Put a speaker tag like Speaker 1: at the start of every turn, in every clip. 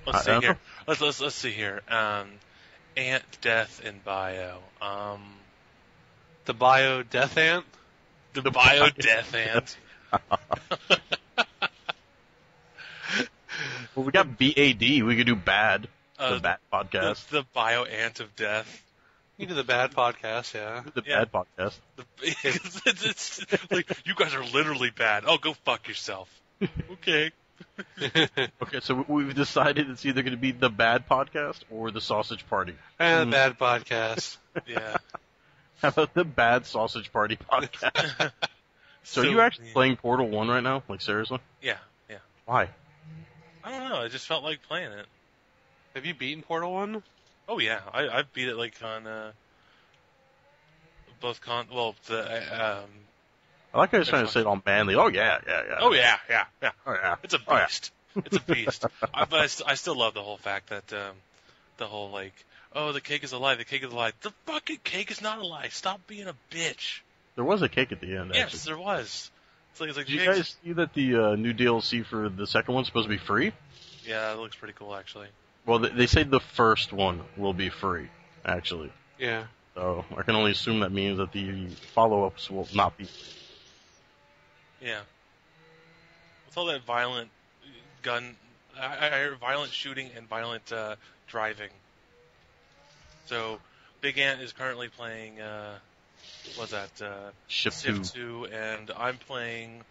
Speaker 1: Let's see here. Let's see here. Ant, death, and bio.
Speaker 2: The bio death ant?
Speaker 1: The bio death ant.
Speaker 3: Well, we got B.A.D. We could do B.A.D. The B.A.D. podcast.
Speaker 1: The bio ant of death.
Speaker 2: You do the B.A.D. podcast, yeah.
Speaker 3: The B.A.D. podcast.
Speaker 1: It's like, you guys are literally bad. Oh, go fuck yourself. Okay.
Speaker 3: Okay, so we've decided it's either going to be the B.A.D. podcast or the Sausage Party.
Speaker 2: And the B.A.D. podcast.
Speaker 1: Yeah.
Speaker 3: How about the B.A.D. Sausage Party podcast? So are you actually playing Portal 1 right now? Like, seriously?
Speaker 1: Yeah.
Speaker 3: Why?
Speaker 1: I don't know. I just felt like playing it.
Speaker 2: Have you beaten Portal 1?
Speaker 1: Oh, yeah. I beat it, like, on both I
Speaker 3: like how you're trying to say it all manly. Oh, yeah.
Speaker 1: Oh, yeah.
Speaker 3: Oh, yeah.
Speaker 1: It's a beast. It's a beast. But I still love the whole fact that the whole, like, oh, the cake is alive, the cake is alive. The fucking cake is not alive. Stop being a bitch.
Speaker 3: There was a cake at the end, actually.
Speaker 1: Yes, there was. It's like
Speaker 3: Did you guys see that the new DLC for the second one's supposed to be free?
Speaker 1: Yeah, it looks pretty cool, actually.
Speaker 3: Well, they say the first one will be free, actually.
Speaker 2: Yeah.
Speaker 3: So I can only assume that means that the follow-ups will not be.
Speaker 1: Yeah. With all that violent violent shooting and violent driving. So, Big Ant is currently playing,
Speaker 3: Shift
Speaker 1: 2, and I'm playing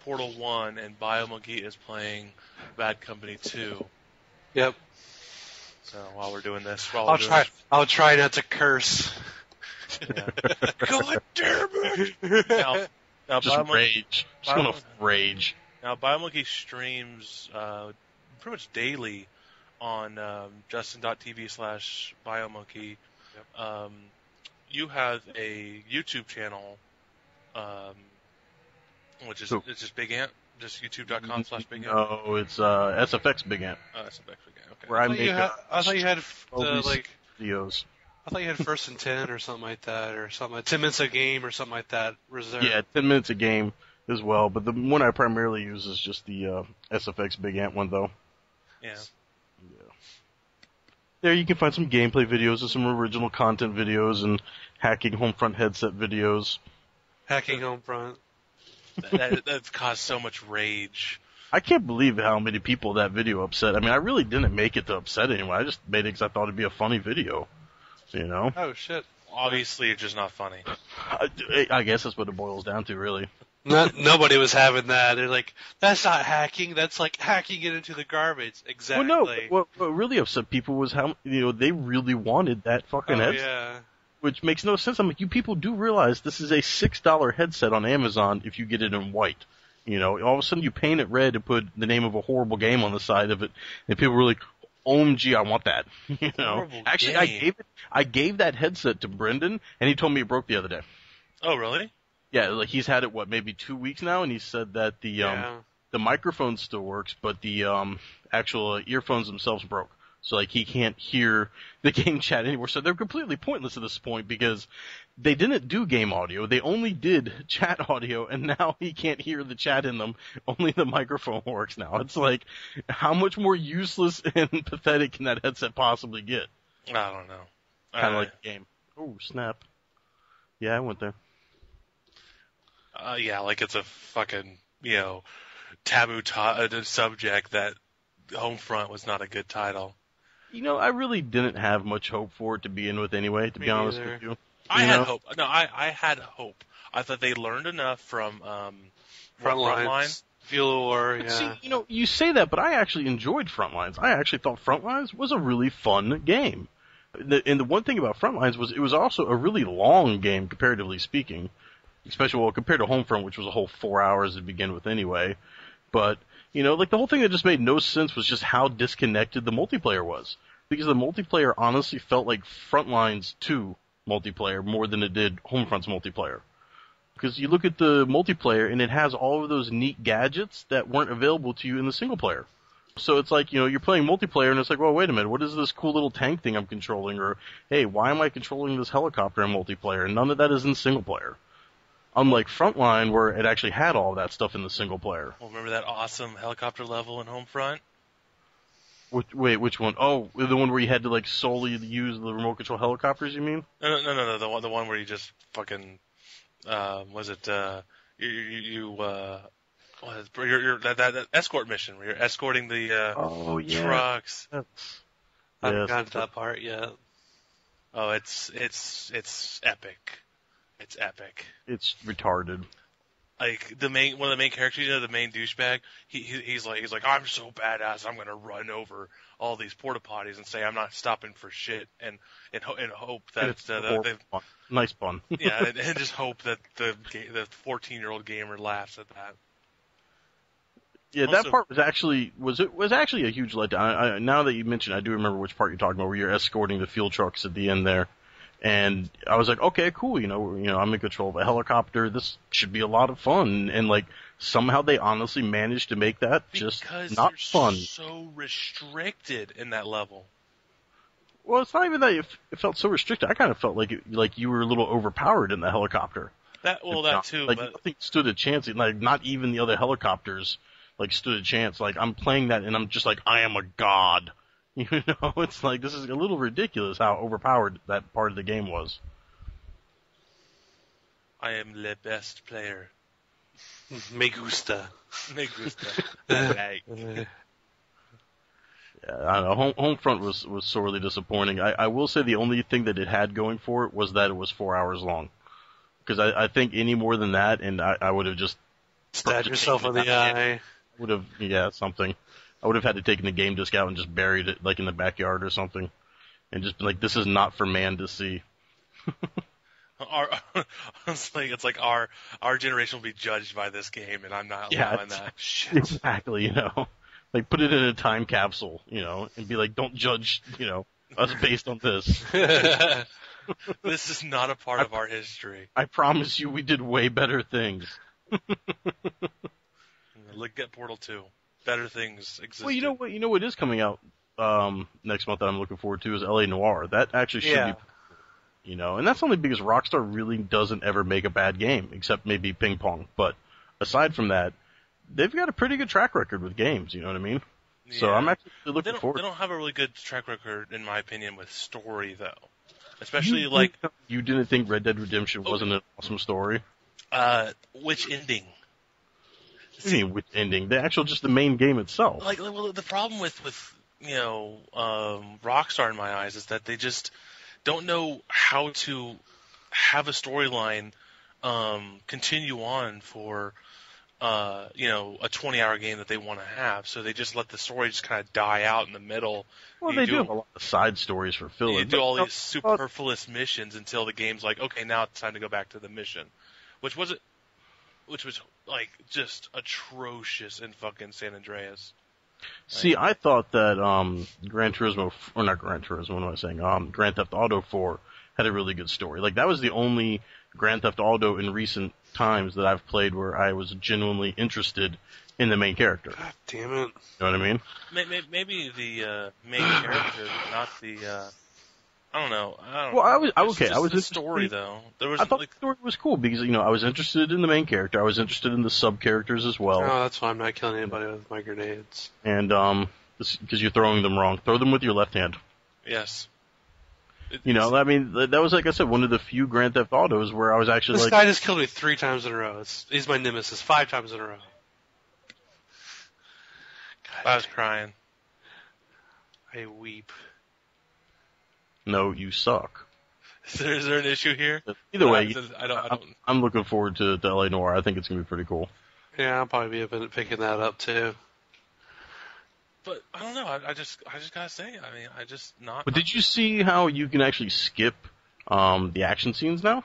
Speaker 1: Portal 1, and BioMonkey is playing Bad Company 2.
Speaker 2: Yep.
Speaker 1: So, while we're doing this,
Speaker 2: I'll try not to curse.
Speaker 1: Yeah. God damn it! Now
Speaker 3: just rage. Just gonna rage.
Speaker 1: Now, BioMonkey streams pretty much daily on justin.tv/BioMonkey. Yep. You have a YouTube channel, which is it's just Big Ant, just youtube.com/Big Ant.
Speaker 3: No, it's SFX Big Ant.
Speaker 1: SFX Big Ant. Okay.
Speaker 3: Where
Speaker 2: I thought you had
Speaker 3: videos.
Speaker 2: I thought you had First and 10 or something like that, or something like 10 minutes a game or something like that reserved.
Speaker 3: Yeah, 10 minutes a game as well, but the one I primarily use is just the SFX Big Ant one, though.
Speaker 1: Yeah.
Speaker 3: There you can find some gameplay videos and some original content videos and hacking Homefront headset videos.
Speaker 2: Hacking Homefront.
Speaker 1: That's caused so much rage.
Speaker 3: I can't believe how many people that video upset. I mean, I really didn't make it to upset anyone. I just made it because I thought it'd be a funny video. You know?
Speaker 2: Oh, shit.
Speaker 1: Obviously, it's just not funny.
Speaker 3: I guess that's what it boils down to, really.
Speaker 2: Nobody was having that. They're like, that's not hacking. That's like hacking it into the garbage. Exactly.
Speaker 3: Well, no. What really upset people was how they really wanted that fucking headset.
Speaker 2: Yeah.
Speaker 3: Which makes no sense. I'm like, you people do realize this is a $6 headset on Amazon if you get it in white. You know, all of a sudden you paint it red and put the name of a horrible game on the side of it, and people were like, OMG, I want that. You know,
Speaker 1: horrible
Speaker 3: actually,
Speaker 1: game.
Speaker 3: I gave that headset to Brendan, and he told me it broke the other day.
Speaker 1: Oh, really?
Speaker 3: Yeah, like he's had it maybe 2 weeks now, and he said that the microphone still works, but the actual earphones themselves broke. So like he can't hear the game chat anymore. So they're completely pointless at this point because they didn't do game audio. They only did chat audio, and now he can't hear the chat in them. Only the microphone works now. It's like, how much more useless and pathetic can that headset possibly get?
Speaker 1: I don't know.
Speaker 3: Kind of like the game. Oh, snap. Yeah, I went there.
Speaker 1: Yeah, like it's a fucking, taboo subject that Homefront was not a good title.
Speaker 3: I really didn't have much hope for it to begin with anyway, to be honest with you.
Speaker 1: I had hope. No, I had hope. I thought they learned enough from Frontline.
Speaker 2: Viewer, yeah.
Speaker 3: See, you say that, but I actually enjoyed Frontlines. I actually thought Frontlines was a really fun game. And the one thing about Frontlines was it was also a really long game, comparatively speaking. Especially, compared to Homefront, which was a whole 4 hours to begin with anyway. But, like the whole thing that just made no sense was just how disconnected the multiplayer was. Because the multiplayer honestly felt like Frontlines 2 multiplayer more than it did Homefront's multiplayer. Because you look at the multiplayer and it has all of those neat gadgets that weren't available to you in the single player. So it's like, you're playing multiplayer and it's like, well, wait a minute, what is this cool little tank thing I'm controlling? Or, hey, why am I controlling this helicopter in multiplayer? And none of that is in single player. Unlike Frontline, where it actually had all that stuff in the single player.
Speaker 1: Well, remember that awesome helicopter level in Homefront?
Speaker 3: Which one? Oh, the one where you had to like solely use the remote control helicopters. You mean?
Speaker 1: No. The one where you just fucking was it you're that escort mission where you're escorting the trucks.
Speaker 2: I haven't gotten to that part yet.
Speaker 1: Oh, it's epic. It's epic.
Speaker 3: It's retarded.
Speaker 1: Like one of the main characters, the main douchebag, he's like I'm so badass, I'm gonna run over all these porta potties and say I'm not stopping for shit, and hope that
Speaker 3: nice pun.
Speaker 1: Yeah, and just hope that the 14-year-old gamer laughs at that.
Speaker 3: Yeah, that part was actually a huge letdown. Now that you mention, I do remember which part you're talking about, where you're escorting the fuel trucks at the end there. And I was like, okay, cool, I'm in control of a helicopter. This should be a lot of fun. And like, somehow they honestly managed to make that just not fun.
Speaker 1: Because they're so restricted in that level.
Speaker 3: Well, it's not even that it felt so restricted. I kind of felt like you were a little overpowered in the helicopter.
Speaker 1: That too.
Speaker 3: Like,
Speaker 1: but
Speaker 3: nothing stood a chance. Like, not even the other helicopters like stood a chance. Like, I'm playing that and I'm just like, I am a god. It's like, this is a little ridiculous how overpowered that part of the game was.
Speaker 1: I am the best player.
Speaker 2: Me gusta.
Speaker 1: Me gusta.
Speaker 3: Yeah, I don't know. Homefront was sorely disappointing. I will say the only thing that it had going for it was that it was 4 hours long. Because I think any more than that, and I would have just
Speaker 2: stabbed yourself in the eye.
Speaker 3: Something. I would have had to take the game disc out and just buried it like in the backyard or something, and just be like, "This is not for man to see."
Speaker 1: It's like our generation will be judged by this game, and I'm not allowing that.
Speaker 3: Shit. Exactly, like put it in a time capsule, and be like, "Don't judge, us based on this."
Speaker 1: This is not a part of our history.
Speaker 3: I promise you, we did way better things.
Speaker 1: Look at Portal 2. Better things exist.
Speaker 3: Well, you know what is coming out next month that I'm looking forward to is L.A. Noire. That actually should be, and that's only because Rockstar really doesn't ever make a bad game, except maybe Ping Pong. But aside from that, they've got a pretty good track record with games. You know what I mean? Yeah. So I'm actually looking forward.
Speaker 1: They don't have a really good track record, in my opinion, with story though. Especially
Speaker 3: you didn't think Red Dead Redemption wasn't an awesome story?
Speaker 1: Which ending?
Speaker 3: Which ending? Just the main game itself.
Speaker 1: The problem with Rockstar in my eyes is that they just don't know how to have a storyline continue on for a 20-hour game that they want to have. So they just let the story just kind of die out in the middle.
Speaker 3: Well, they do have a lot of side stories for filler.
Speaker 1: You do all these superfluous missions until the game's like, okay, now it's time to go back to the mission, which was like just atrocious in fucking San Andreas.
Speaker 3: See, I thought that Gran Theft Auto 4 had a really good story. Like, that was the only Grand Theft Auto in recent times that I've played where I was genuinely interested in the main character.
Speaker 2: God damn it.
Speaker 3: You know what I mean?
Speaker 1: Maybe the main character, not the... I don't know.
Speaker 3: Well, I was
Speaker 1: the story though.
Speaker 3: I thought the story was cool because I was interested in the main character. I was interested in the sub characters as well.
Speaker 2: Oh, that's why I'm not killing anybody with my grenades.
Speaker 3: And because you're throwing them wrong. Throw them with your left hand.
Speaker 1: Yes.
Speaker 2: That
Speaker 3: was, like I said, one of the few Grand Theft Autos where I was actually
Speaker 2: This guy just killed me 3 times in a row. He's my nemesis 5 times in a row. God,
Speaker 1: I was crying.
Speaker 2: I weep.
Speaker 3: No, you suck.
Speaker 1: Is there an issue here?
Speaker 3: Either way, I'm looking forward to L.A. Noire. I think it's going to be pretty cool.
Speaker 2: Yeah, I'll probably be picking that up too.
Speaker 1: But I don't know. I just gotta say. I just not.
Speaker 3: But did you see how you can actually skip the action scenes now?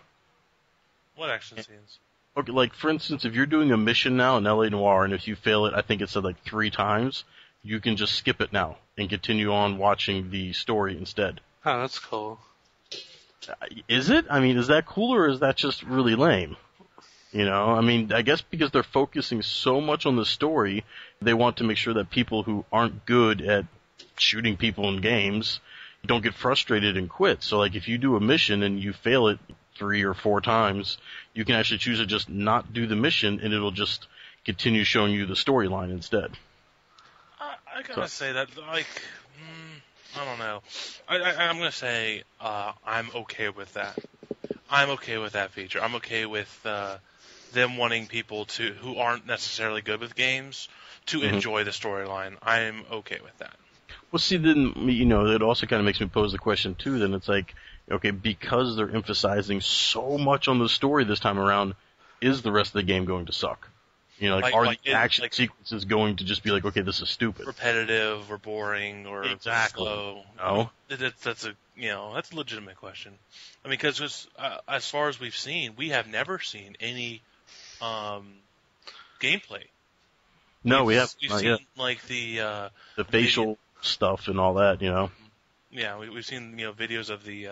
Speaker 1: What action scenes?
Speaker 3: Okay, like for instance, if you're doing a mission now in L.A. Noire, and if you fail it, I think it said like 3 times, you can just skip it now and continue on watching the story instead.
Speaker 2: Oh, that's cool.
Speaker 3: Is it? Is that cool or is that just really lame? I guess because they're focusing so much on the story, they want to make sure that people who aren't good at shooting people in games don't get frustrated and quit. So, like, if you do a mission and you fail it 3 or 4 times, you can actually choose to just not do the mission and it'll just continue showing you the storyline instead.
Speaker 1: I gotta say that, like, I don't know. I'm gonna say I'm okay with that. I'm okay with that feature. I'm okay with them wanting people who aren't necessarily good with games to enjoy the storyline. I'm okay with that.
Speaker 3: Well, see, then, it also kind of makes me pose the question, too, then it's like, okay, because they're emphasizing so much on the story this time around, is the rest of the game going to suck? Are the action sequences going to just be like, okay, this is stupid?
Speaker 1: Repetitive or boring or slow?
Speaker 3: No.
Speaker 1: That's a legitimate question. I mean, because as far as we've seen, we have never seen any gameplay.
Speaker 3: No, we have.
Speaker 1: We've seen like the
Speaker 3: facial stuff and all that,
Speaker 1: Yeah, we've seen videos of the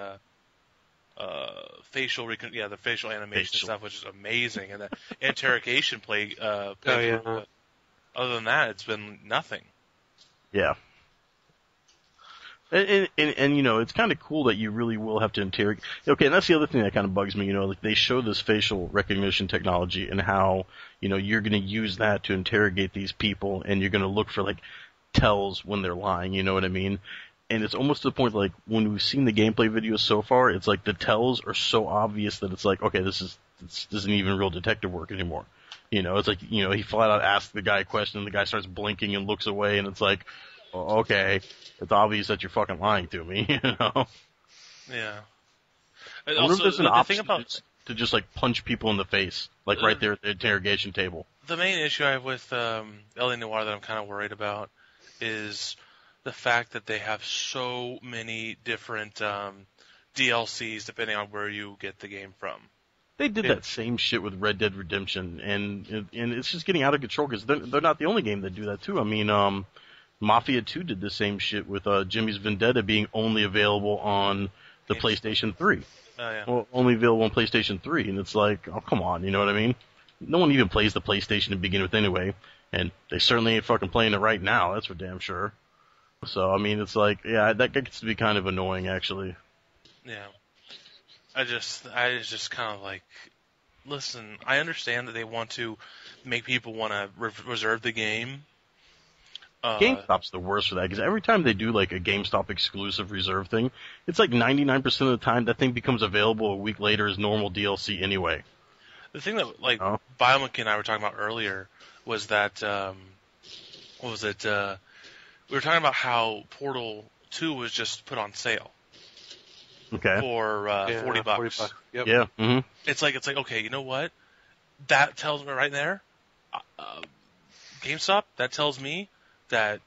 Speaker 1: the facial animation stuff, which is amazing, and the interrogation play. Other than that, it's been nothing.
Speaker 3: Yeah. And it's kind of cool that you really will have to interrogate. Okay, and that's the other thing that kind of bugs me. Like they show this facial recognition technology and how you're going to use that to interrogate these people, and you're going to look for like tells when they're lying. You know what I mean? And it's almost to the point like when we've seen the gameplay videos so far, it's like the tells are so obvious that it's like, okay, this isn't even real detective work anymore. It's like he flat out asks the guy a question, and the guy starts blinking and looks away, and it's like, oh, okay, it's obvious that you're fucking lying to me.
Speaker 1: Yeah.
Speaker 3: And also, there's an option to just like punch people in the face, like right there at the interrogation table.
Speaker 1: The main issue I have with L.A. Noire that I'm kind of worried about is the fact that they have so many different DLCs depending on where you get the game from.
Speaker 3: They did that same shit with Red Dead Redemption, and it's just getting out of control because they're not the only game that do that too. I mean, Mafia 2 did the same shit with Jimmy's Vendetta being only available on the PlayStation 3.
Speaker 1: Oh, yeah.
Speaker 3: Well, only available on PlayStation 3, and it's like, oh, come on, you know what I mean? No one even plays the PlayStation to begin with anyway, and they certainly ain't fucking playing it right now, that's for damn sure. So, I mean, it's like, yeah, that gets to be kind of annoying, actually.
Speaker 1: Yeah. I just kind of like, listen, I understand that they want to make people want to reserve the game.
Speaker 3: GameStop's the worst for that, because every time they do like a GameStop exclusive reserve thing, it's like 99% of the time that thing becomes available a week later as normal DLC anyway.
Speaker 1: The thing that, Biomonkey and I were talking about earlier was that, what was it, we were talking about how Portal 2 was just put on sale.
Speaker 3: Okay.
Speaker 1: For $40.
Speaker 2: $40. Yep.
Speaker 3: Yeah. Mm-hmm.
Speaker 1: It's like, okay, you know what? That tells me right there, GameStop, that tells me that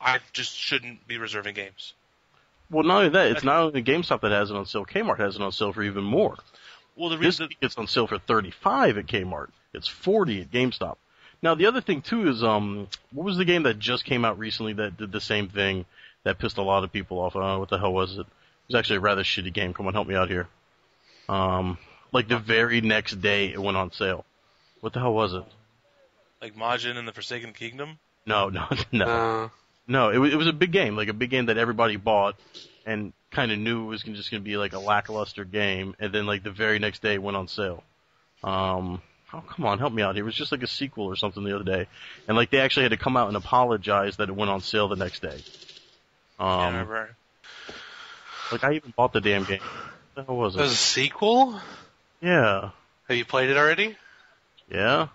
Speaker 1: I just shouldn't be reserving games.
Speaker 3: Well, not only that, it's not only GameStop that has it on sale, Kmart has it on sale for even more.
Speaker 1: Well,
Speaker 3: this week it's on sale for $35 at Kmart. It's $40 at GameStop. Now, the other thing, too, is, what was the game that just came out recently that did the same thing that pissed a lot of people off? What the hell was it? It was actually a rather shitty game. Come on, help me out here. Like the very next day it went on sale. What the hell was it?
Speaker 1: Like Majin and the Forsaken Kingdom?
Speaker 3: No. No, it was a big game, like a big game that everybody bought and kind of knew it was just going to be like a lackluster game, and then like the very next day it went on sale. Oh, come on, help me out here. It was just like a sequel or something the other day. And like they actually had to come out and apologize that it went on sale the next day.
Speaker 1: I remember.
Speaker 3: Like I even bought the damn game. What the hell was it?
Speaker 2: It was a sequel?
Speaker 3: Yeah.
Speaker 2: Have you played it already?
Speaker 3: Yeah.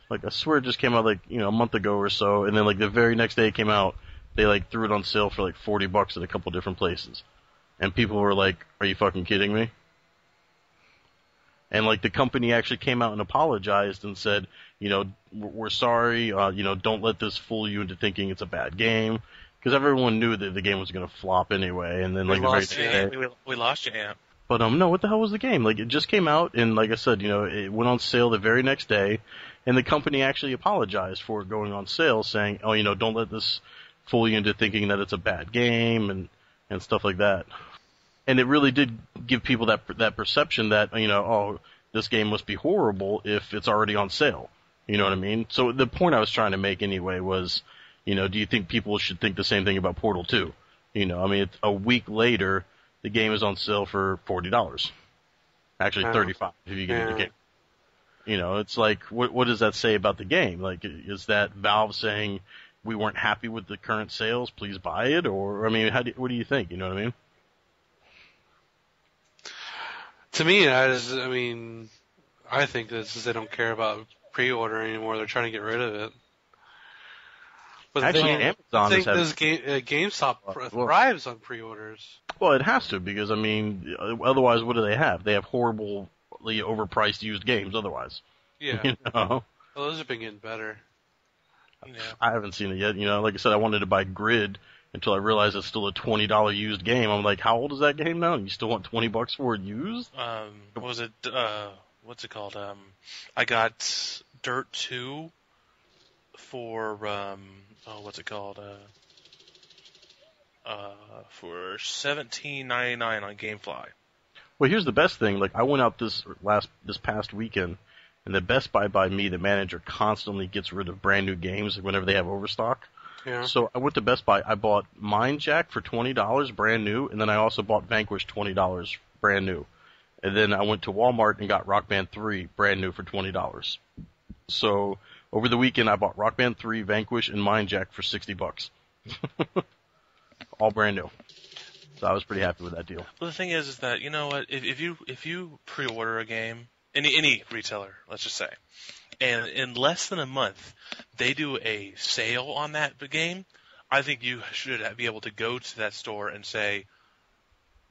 Speaker 3: Like I swear it just came out like, a month ago or so, and then like the very next day it came out, they like threw it on sale for like $40 at a couple different places. And people were like, are you fucking kidding me? And like the company actually came out and apologized and said, we're sorry, don't let this fool you into thinking it's a bad game. Because everyone knew that the game was going to flop anyway, and then like
Speaker 1: we lost you, Amp.
Speaker 3: But no, what the hell was the game? Like it just came out, and like I said, it went on sale the very next day, and the company actually apologized for it going on sale, saying, oh, don't let this fool you into thinking that it's a bad game and stuff like that. And it really did give people that perception that oh, this game must be horrible if it's already on sale. You know what I mean? So the point I was trying to make anyway was, do you think people should think the same thing about Portal 2? I mean, a week later, the game is on sale for $40. Actually, $35 if you get the game. It's like, what does that say about the game? Like, is that Valve saying, we weren't happy with the current sales, please buy it? Or, I mean, what do you think? You know what I mean?
Speaker 2: To me, I think this is they don't care about pre-order anymore. They're trying to get rid of it. But
Speaker 3: Actually, Amazon is having...
Speaker 2: GameStop thrives on pre-orders.
Speaker 3: Well, it has to, because, I mean, otherwise what do they have? They have horribly overpriced used games otherwise.
Speaker 2: Yeah.
Speaker 3: You know?
Speaker 2: Well, those have been getting better.
Speaker 1: Yeah.
Speaker 3: I haven't seen it yet. You know, like I said, I wanted to buy Grid until I realized it's still a $20 used game. I'm like, how old is that game now? You still want $20 for it used?
Speaker 1: What was it? What's it called? I got Dirt 2 for what's it called? For $17.99 on GameFly.
Speaker 3: Well, here's the best thing. Like, I went out this past weekend, and the Best Buy by me, the manager, constantly gets rid of brand new games whenever they have overstock.
Speaker 2: Yeah.
Speaker 3: So I went to Best Buy. I bought Mind Jack for $20 brand new, and then I also bought Vanquish $20 brand new. And then I went to Walmart and got Rock Band 3 brand new for $20. So over the weekend, I bought Rock Band 3, Vanquish, and Mind Jack for $60. All brand new. So I was pretty happy with that deal.
Speaker 1: Well, the thing is that, you know what, if you pre-order a game, any retailer, let's just say, and in less than a month they do a sale on that game, I think you should be able to go to that store and say,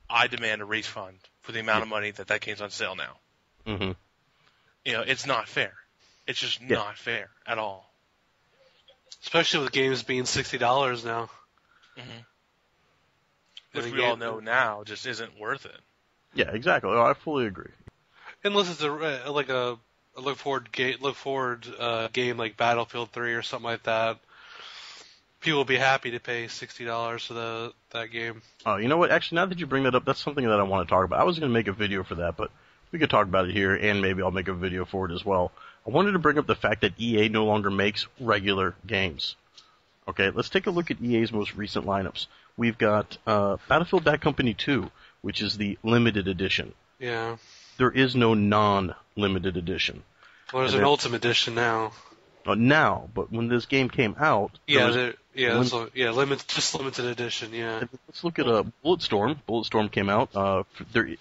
Speaker 1: I demand a refund for the amount of money that game's on sale now.
Speaker 3: Mm-hmm.
Speaker 1: You know, it's not fair. It's just not fair at all.
Speaker 2: Especially with games being $60 now.
Speaker 1: Mm-hmm. Which we all know now just isn't worth it.
Speaker 3: Yeah, exactly. Oh, I fully agree.
Speaker 2: Unless it's a look forward game like Battlefield 3 or something like that. People will be happy to pay $60 for that game.
Speaker 3: Oh, you know what? Actually, now that you bring that up, that's something that I want to talk about. I was going to make a video for that, but we could talk about it here, and maybe I'll make a video for it as well. I wanted to bring up the fact that EA no longer makes regular games. Okay, let's take a look at EA's most recent lineups. We've got Battlefield Bad Company 2, which is the limited edition.
Speaker 2: Yeah.
Speaker 3: There is no non-limited edition.
Speaker 2: Well, there's an Ultimate Edition now.
Speaker 3: Now, but when this game came out...
Speaker 2: limited edition, yeah.
Speaker 3: Let's look at Bulletstorm. Bulletstorm came out.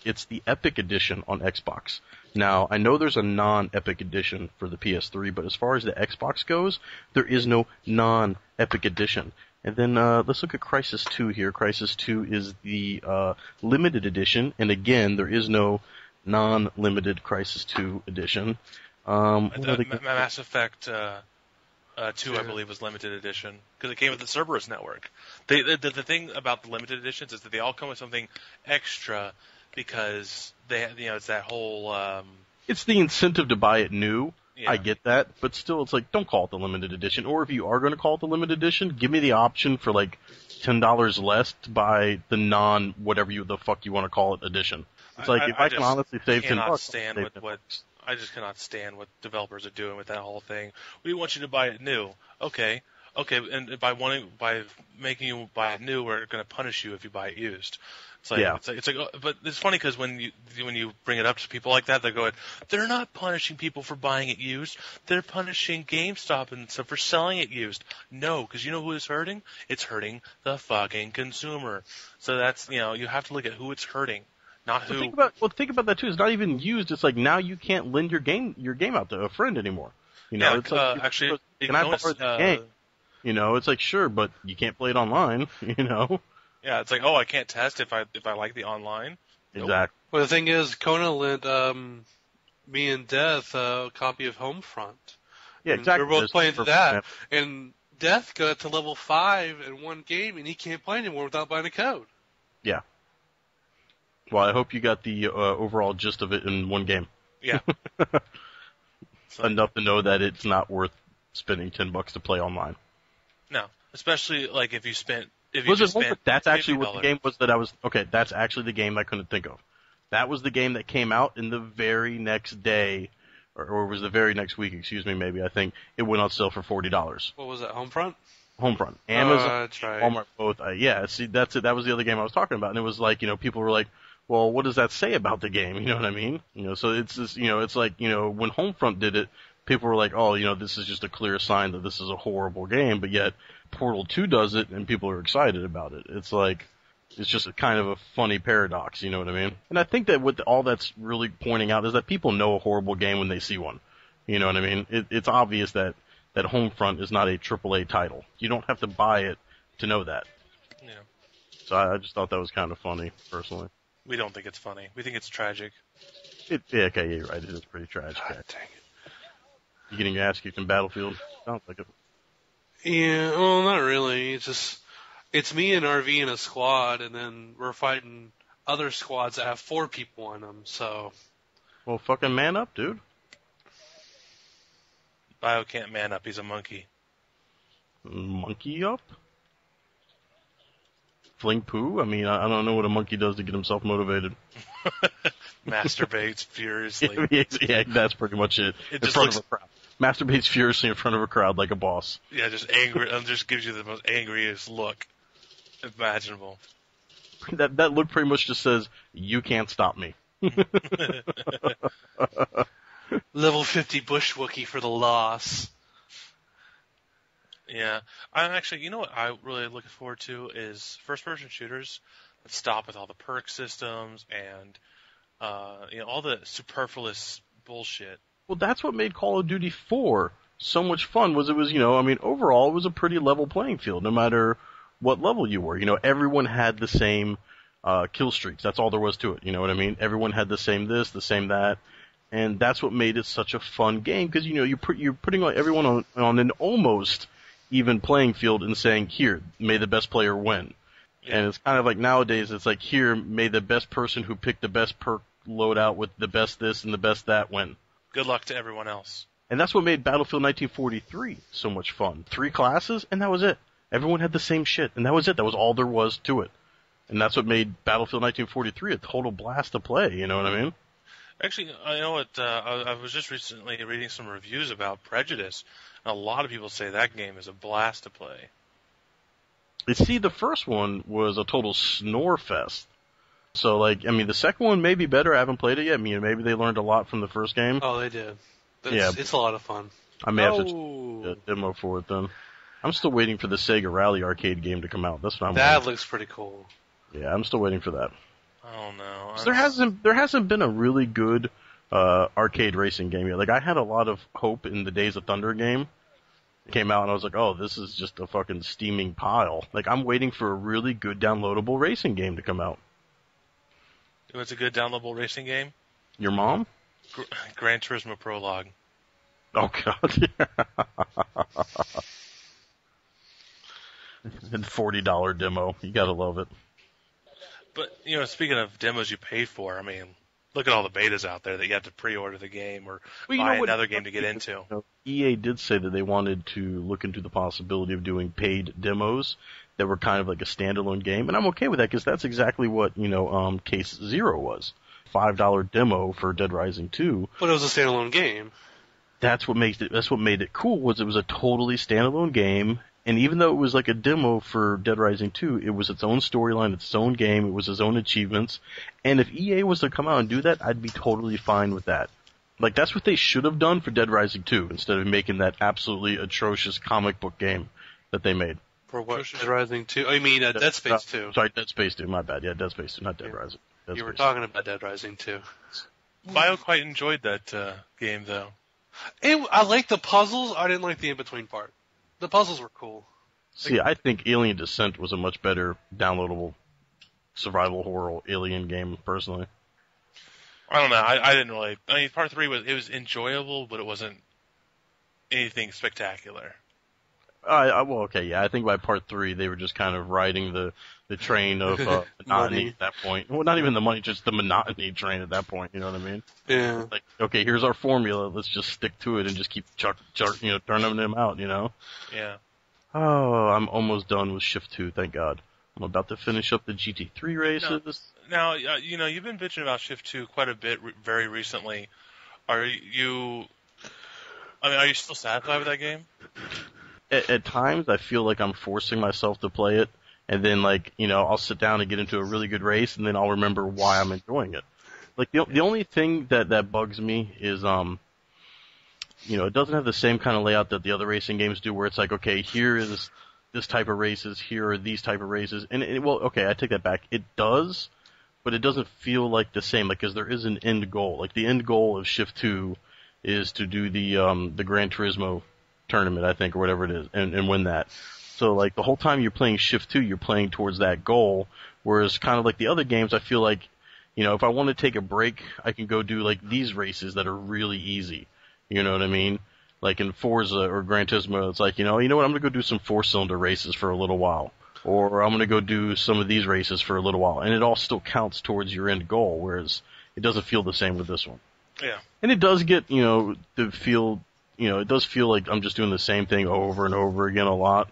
Speaker 3: It's the Epic Edition on Xbox. Now, I know there's a non-Epic Edition for the PS3, but as far as the Xbox goes, there is no non-Epic Edition. And then let's look at Crysis 2 here. Crysis 2 is the limited edition, and again, there is no non-limited Crysis 2 edition.
Speaker 1: Mass Effect 2, I believe, was limited edition because it came with the Cerberus network. The thing about the limited editions is that they all come with something extra because it's that whole.
Speaker 3: It's the incentive to buy it new.
Speaker 1: Yeah.
Speaker 3: I get that, but still, it's like, don't call it the limited edition. Or if you are going to call it the limited edition, give me the option for like $10 less to buy the whatever the fuck you want to call it edition. It's like, if I can honestly save $10,
Speaker 1: I just cannot stand what developers are doing with that whole thing. We want you to buy it new. Okay, and by making you buy it new, we're going to punish you if you buy it used. It's like, but it's funny because when you bring it up to people like that, they're going, they're not punishing people for buying it used. They're punishing GameStop and stuff for selling it used. No, because you know who it's hurting? It's hurting the fucking consumer. So that's, you have to look at who it's hurting. Not who.
Speaker 3: Think about that too. It's not even used. It's like now you can't lend your game out to a friend anymore. It's like
Speaker 1: actually,
Speaker 3: can I borrow the game? It's like sure, but you can't play it online.
Speaker 1: Yeah, it's like I can't test if I like the online.
Speaker 3: Exactly.
Speaker 1: Nope.
Speaker 2: Well, the thing is, Kona lent me and Death a copy of Homefront.
Speaker 3: Yeah, exactly.
Speaker 2: We were both playing that, and Death got to level 5 in one game, and he can't play anymore without buying a code.
Speaker 3: Yeah. Well, I hope you got the overall gist of it in one game.
Speaker 1: Yeah.
Speaker 3: Enough to know that it's not worth spending $10 to play online.
Speaker 1: No, especially like if you spent.
Speaker 3: That's actually what the game was that I was. Okay, that's actually the game I couldn't think of. That was the game that came out in the very next day, or was the very next week, excuse me, maybe, I think. It went on sale for $40.
Speaker 2: What was that, Homefront?
Speaker 3: Homefront. Amazon,
Speaker 2: that's right.
Speaker 3: Walmart, both. See, that's it. That was the other game I was talking about. And it was like, people were like, well, what does that say about the game? You know what I mean? So it's just, it's like, when Homefront did it, people were like, oh, this is just a clear sign that this is a horrible game, but yet Portal 2 does it and people are excited about it. It's like, it's just a kind of a funny paradox, you know what I mean? And I think that what all that's really pointing out is that people know a horrible game when they see one. You know what I mean? It's obvious that Homefront is not a AAA title. You don't have to buy it to know that.
Speaker 1: Yeah.
Speaker 3: So I just thought that was kind of funny, personally.
Speaker 1: We don't think it's funny. We think it's tragic.
Speaker 3: Okay, you're right. It is pretty tragic.
Speaker 2: God dang it.
Speaker 3: You getting your ass kicked in Battlefield? Sounds like it.
Speaker 2: Yeah, well, not really. It's me and RV in a squad, and then we're fighting other squads that have 4 people in them, so...
Speaker 3: Well, fucking man up, dude.
Speaker 1: Bio can't man up. He's a monkey.
Speaker 3: Monkey up? Fling poo? I mean, I don't know what a monkey does to get himself motivated.
Speaker 1: Masturbates furiously.
Speaker 3: Yeah, that's pretty much it.
Speaker 1: It
Speaker 3: in
Speaker 1: just
Speaker 3: front
Speaker 1: looks...
Speaker 3: of a crowd. Masturbates furiously in front of a crowd like a boss.
Speaker 1: Yeah, just angry. Just gives you the most angriest look imaginable.
Speaker 3: That look pretty much just says, you can't stop me.
Speaker 2: Level 50 Bush Wookie for the loss.
Speaker 1: Yeah. I'm actually, what I really looking forward to is first-person shooters that stop with all the perk systems and, all the superfluous bullshit.
Speaker 3: Well, that's what made Call of Duty 4 so much fun, was it was, overall it was a pretty level playing field, no matter what level you were. Everyone had the same kill streaks. That's all there was to it, you know what I mean? Everyone had the same this, the same that. And that's what made it such a fun game, because, you're putting everyone on an almost even playing field and saying, here, may the best player win. Yeah. And it's kind of like nowadays, it's like, here, may the best person who picked the best perk loadout with the best this and the best that win.
Speaker 1: Good luck to everyone else.
Speaker 3: And that's what made Battlefield 1943 so much fun. 3 classes, and that was it. Everyone had the same shit, and that was it. That was all there was to it. And that's what made Battlefield 1943 a total blast to play, you know what I mean?
Speaker 1: Actually, I know what, I was just recently reading some reviews about Prejudice, and a lot of people say that game is a blast to play.
Speaker 3: See, the first one was a total snore fest. So, the second one may be better. I haven't played it yet. Maybe they learned a lot from the first game.
Speaker 2: Oh, they did.
Speaker 3: Yeah.
Speaker 2: It's a lot of fun.
Speaker 3: I may have to check a demo for it then. I'm still waiting for the Sega Rally arcade game to come out. That's what I'm waiting.
Speaker 2: That looks pretty cool.
Speaker 3: Yeah, I'm still waiting for that.
Speaker 1: Oh no.
Speaker 3: So there hasn't been a really good arcade racing game yet. I had a lot of hope in the Days of Thunder game. It came out and I was like, oh, this is just a fucking steaming pile. I'm waiting for a really good downloadable racing game to come out.
Speaker 1: What's a good downloadable racing game?
Speaker 3: Your mom?
Speaker 1: Gran Turismo Prologue.
Speaker 3: Oh god. And $40 demo. You gotta love it.
Speaker 1: But, speaking of demos you pay for, look at all the betas out there that you have to pre-order the game or buy another game to get into.
Speaker 3: EA did say that they wanted to look into the possibility of doing paid demos that were kind of like a standalone game, and I'm okay with that because that's exactly what, Case Zero was. $5 demo for Dead Rising 2.
Speaker 2: But it was a standalone game.
Speaker 3: That's what made it cool, was it was a totally standalone game. And even though it was like a demo for Dead Rising 2, it was its own storyline, its own game, it was its own achievements. And if EA was to come out and do that, I'd be totally fine with that. That's what they should have done for Dead Rising 2, instead of making that absolutely atrocious comic book game that they made.
Speaker 2: For what? Dead Rising 2? Oh, you mean Dead Space 2?
Speaker 3: Sorry, Dead Space 2, my bad. Yeah, Dead Space 2, not Dead Rising.
Speaker 2: You were talking about Dead Rising 2.
Speaker 1: Bio quite enjoyed that game, though.
Speaker 2: I liked the puzzles, I didn't like the in-between part. The puzzles were cool.
Speaker 3: See, I think Alien Descent was a much better downloadable survival horror alien game, personally.
Speaker 1: I don't know. I didn't really. Part 3 was enjoyable, but it wasn't anything spectacular.
Speaker 3: Well, okay, yeah. I think by part 3 they were just kind of riding the train of monotony at that point. Well, not even the money, just the monotony train at that point. You know what I mean?
Speaker 2: Yeah.
Speaker 3: Okay, here's our formula. Let's just stick to it and just keep turning them out.
Speaker 1: Yeah.
Speaker 3: Oh, I'm almost done with Shift 2. Thank God. I'm about to finish up the GT3 races.
Speaker 1: Now, you've been bitching about Shift 2 quite a bit very recently. Are you still satisfied with that game?
Speaker 3: At times, I feel like I'm forcing myself to play it, and then, I'll sit down and get into a really good race, and then I'll remember why I'm enjoying it. The only thing that bugs me is, it doesn't have the same kind of layout that the other racing games do, where it's like, okay, here is this type of races, here are these type of races, and well, okay, I take that back. It does, but it doesn't feel like the same, like, because there is an end goal. Like, the end goal of Shift 2 is to do the Gran Turismo tournament, I think, or whatever it is, and win that. So, like, the whole time you're playing Shift 2, you're playing towards that goal, whereas kind of like the other games, I feel like, if I want to take a break, I can go do, like, these races that are really easy. You know what I mean? Like in Forza or Gran Turismo, it's like, you know what, I'm going to go do some four-cylinder races for a little while. Or I'm going to go do some of these races for a little while. And it all still counts towards your end goal, whereas it doesn't feel the same with this one.
Speaker 1: Yeah.
Speaker 3: And it does get, the feel, it does feel like I'm just doing the same thing over and over again a lot.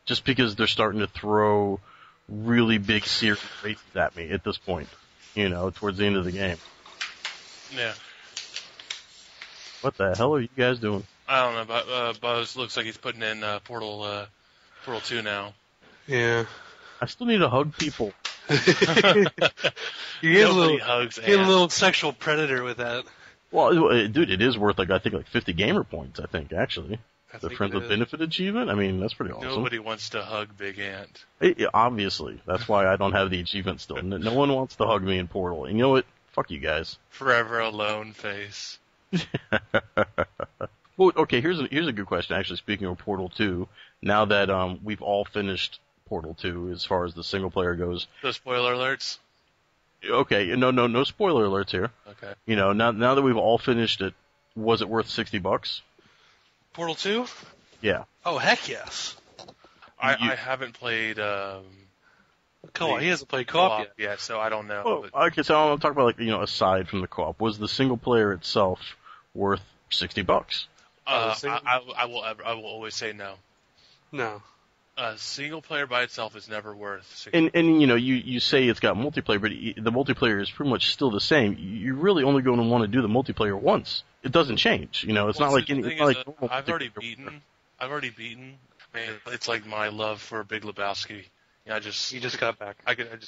Speaker 3: Just because they're starting to throw really big serious races at me at this point, towards the end of the game.
Speaker 1: Yeah.
Speaker 3: What the hell are you guys doing?
Speaker 1: I don't know, but Buzz looks like he's putting in Portal 2 now.
Speaker 2: Yeah.
Speaker 3: I still need to hug people.
Speaker 2: You're
Speaker 1: Nobody hugs
Speaker 2: a little sexual predator with that.
Speaker 3: Well, dude, it is worth, I think 50 gamer points, I think, actually. The Friends with Benefit achievement? I mean, that's pretty awesome.
Speaker 1: Nobody wants to hug Big Ant.
Speaker 3: Obviously. That's why I don't have the achievement still. No one wants to hug me in Portal. And you know what? Fuck you guys.
Speaker 1: Forever alone face.
Speaker 3: Well, okay, here's a good question, actually, speaking of Portal 2. Now that we've all finished Portal 2 as far as the single player goes.
Speaker 1: No spoiler alerts?
Speaker 3: Okay, no spoiler alerts here.
Speaker 1: Okay.
Speaker 3: Now that we've all finished it, was it worth $60?
Speaker 2: Portal 2?
Speaker 3: Yeah.
Speaker 2: Oh, heck yes.
Speaker 1: I haven't played
Speaker 2: Co-op. He hasn't played co-op
Speaker 1: yet, so I don't know.
Speaker 3: Well, okay, so I'm talking about, aside from the co-op, was the single player itself worth $60?
Speaker 1: I will always say no.
Speaker 2: No.
Speaker 1: Single player by itself is never worth $60.
Speaker 3: And you say it's got multiplayer, but the multiplayer is pretty much still the same. You're really only going to want to do the multiplayer once. It doesn't change. It's not like
Speaker 1: I've already beaten. Man, it's like my love for Big Lebowski. You just got back. I could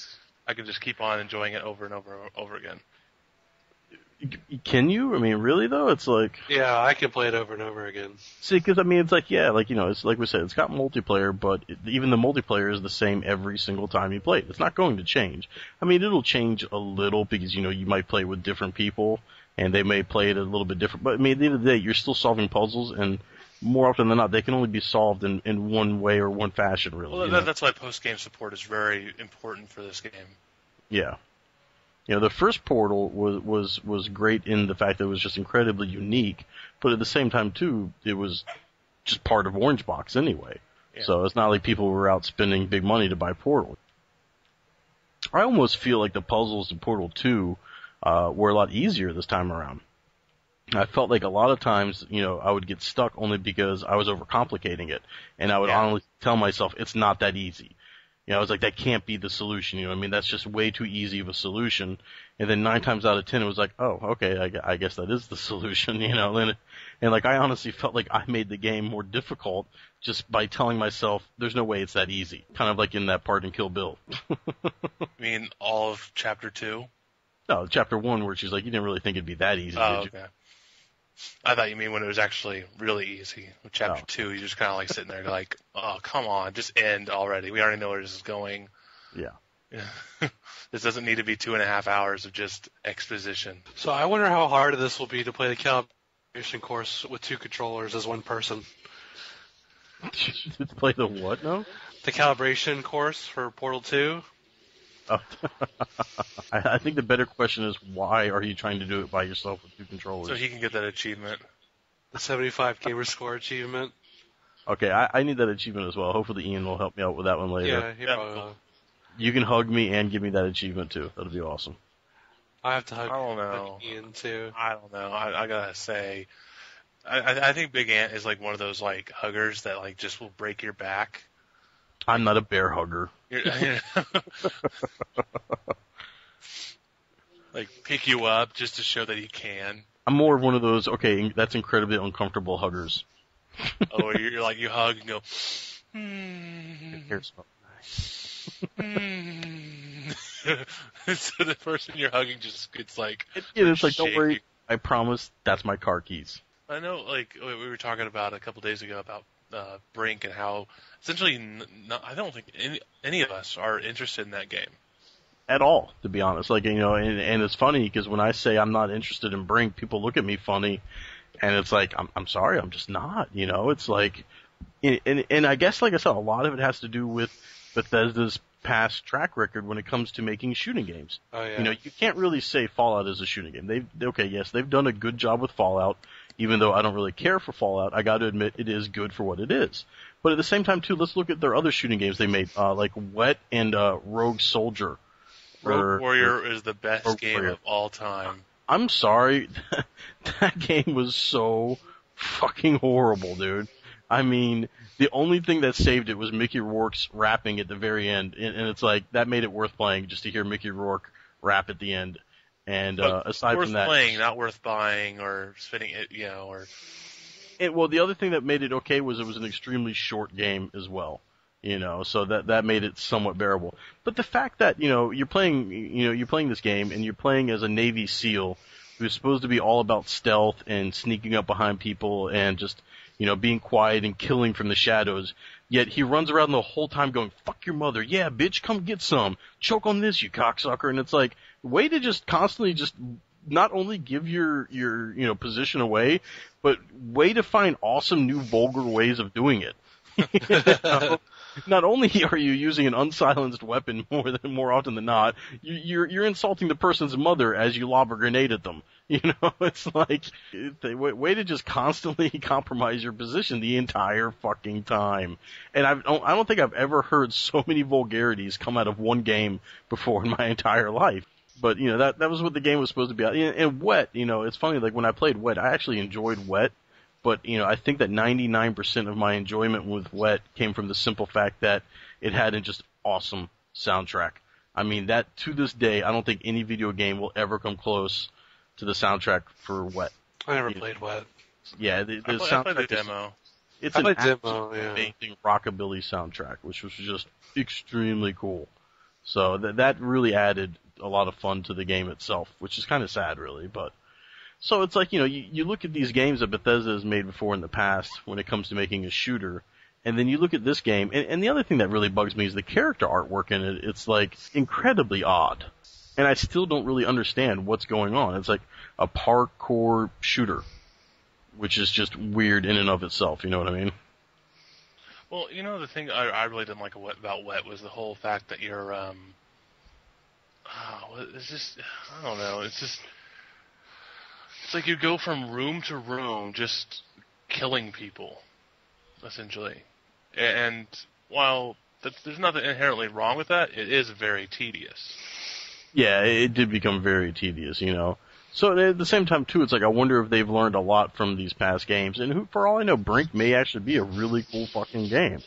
Speaker 1: just keep on enjoying it over and over again.
Speaker 3: Can you? I mean, really though? It's like...
Speaker 2: Yeah, I can play it over and over again.
Speaker 3: See, because it's like, yeah, it's like we said, it's got multiplayer, but even the multiplayer is the same every single time you play it. It's not going to change. I mean, it'll change a little because, you might play with different people, and they may play it a little bit different. But, I mean, at the end of the day, you're still solving puzzles, and more often than not, they can only be solved in one way or one fashion, really.
Speaker 1: Well, that's why post-game support is very important for this game.
Speaker 3: Yeah. The first Portal was great in the fact that it was just incredibly unique, but at the same time, too, it was just part of Orange Box anyway. Yeah. So it's not like people were out spending big money to buy Portal. I almost feel like the puzzles in Portal 2 were a lot easier this time around. I felt like a lot of times, I would get stuck only because I was overcomplicating it, and I would honestly tell myself it's not that easy. I was like, that can't be the solution, that's just way too easy of a solution. And then 9 times out of 10, it was like, oh, okay, I guess that is the solution, and I honestly felt like I made the game more difficult just by telling myself, there's no way it's that easy. Kind of like in that part in Kill Bill.
Speaker 1: You mean all of Chapter 2?
Speaker 3: No, Chapter 1, where she's like, you didn't really think it'd be that easy, did you?
Speaker 1: Okay. I thought you mean when it was actually really easy. With Chapter 2, you're just kind of like sitting there like, oh, come on, just end already. We already know where this is going.
Speaker 3: Yeah.
Speaker 1: This doesn't need to be 2.5 hours of just exposition.
Speaker 2: So I wonder how hard this will be to play the calibration course with 2 controllers as one person.
Speaker 3: To play the what now?
Speaker 2: The calibration course for Portal 2.
Speaker 3: Oh. I think the better question is, why are you trying to do it by yourself with 2 controllers?
Speaker 1: So he can get that achievement.
Speaker 2: The 75 gamer score achievement.
Speaker 3: Okay, I need that achievement as well. Hopefully Ian will help me out with that one later.
Speaker 2: Yeah, he probably will.
Speaker 3: You can hug me and give me that achievement too. That'll be awesome.
Speaker 2: I have to hug
Speaker 1: Ian
Speaker 2: too.
Speaker 1: I don't know. I gotta say, I think Big Ant is like one of those like huggers that like just will break your back.
Speaker 3: I'm not a bear hugger.
Speaker 1: Like pick you up just to show that he can.
Speaker 3: I'm more of one of those, okay, that's incredibly uncomfortable huggers.
Speaker 1: Oh, you're like, you hug and go,
Speaker 3: Hair smells nice.
Speaker 1: So the person you're hugging just, it's like,
Speaker 3: it's like, don't worry, I promise, that's my car keys.
Speaker 1: I know, like we were talking about a couple days ago about Brink and how essentially I don't think any of us are interested in that game.
Speaker 3: At all, to be honest. Like, and it's funny because when I say I'm not interested in Brink, people look at me funny, and it's like, I'm sorry, I'm just not, it's like, and I guess, like I said, a lot of it has to do with Bethesda's past track record when it comes to making shooting games.
Speaker 2: Oh, yeah.
Speaker 3: You can't really say Fallout is a shooting game. They've done a good job with Fallout, even though I don't really care for Fallout. I gotta admit, it is good for what it is. But at the same time, too, let's look at their other shooting games they made, like Wet and Rogue Soldier.
Speaker 1: Rogue Warrior is the best game
Speaker 3: Warrior.
Speaker 1: of all time.
Speaker 3: I'm sorry, that game was so fucking horrible, dude. I mean, the only thing that saved it was Mickey Rourke's rapping at the very end, and it's like, that made it worth playing, just to hear Mickey Rourke rap at the end. And aside from that,
Speaker 1: worth playing, not worth buying or spending it, or.
Speaker 3: Well, the other thing that made it okay was it was an extremely short game as well. So that made it somewhat bearable. But the fact that, you're playing this game and you're playing as a Navy SEAL who's supposed to be all about stealth and sneaking up behind people and just, being quiet and killing from the shadows, yet he runs around the whole time going, fuck your mother, yeah, bitch, come get some, choke on this, you cocksucker, and it's like, way to just constantly just not only give your position away, but way to find awesome new vulgar ways of doing it. Not only are you using an unsilenced weapon more often than not, you're insulting the person's mother as you lob a grenade at them. It's like, way to just constantly compromise your position the entire fucking time. And I don't think I've ever heard so many vulgarities come out of one game before in my entire life. But, that was what the game was supposed to be. And Wet, it's funny, like when I played Wet, I actually enjoyed Wet. But, I think that 99% of my enjoyment with Wet came from the simple fact that it had a just awesome soundtrack. I mean, that, to this day, I don't think any video game will ever come close to the soundtrack for Wet.
Speaker 2: I never played Wet.
Speaker 3: Yeah, the soundtrack.
Speaker 1: I played the demo.
Speaker 3: It's
Speaker 2: I
Speaker 3: an
Speaker 2: played demo, yeah.
Speaker 3: amazing rockabilly soundtrack, which was just extremely cool. So that really added a lot of fun to the game itself, which is kind of sad, really, but... So it's like, you look at these games that Bethesda has made before in the past when it comes to making a shooter, and then you look at this game, and the other thing that really bugs me is the character artwork in it. It's like incredibly odd. And I still don't really understand what's going on. It's like a parkour shooter, which is just weird in and of itself, you know what I mean?
Speaker 1: Well, the thing I really didn't like about Wet was the whole fact that you're, it's just, I don't know, it's just... It's like you go from room to room just killing people, essentially. And while there's nothing inherently wrong with that, it is very tedious.
Speaker 3: Yeah, it did become very tedious, So at the same time, too, it's like I wonder if they've learned a lot from these past games. And for all I know, Brink may actually be a really cool fucking game.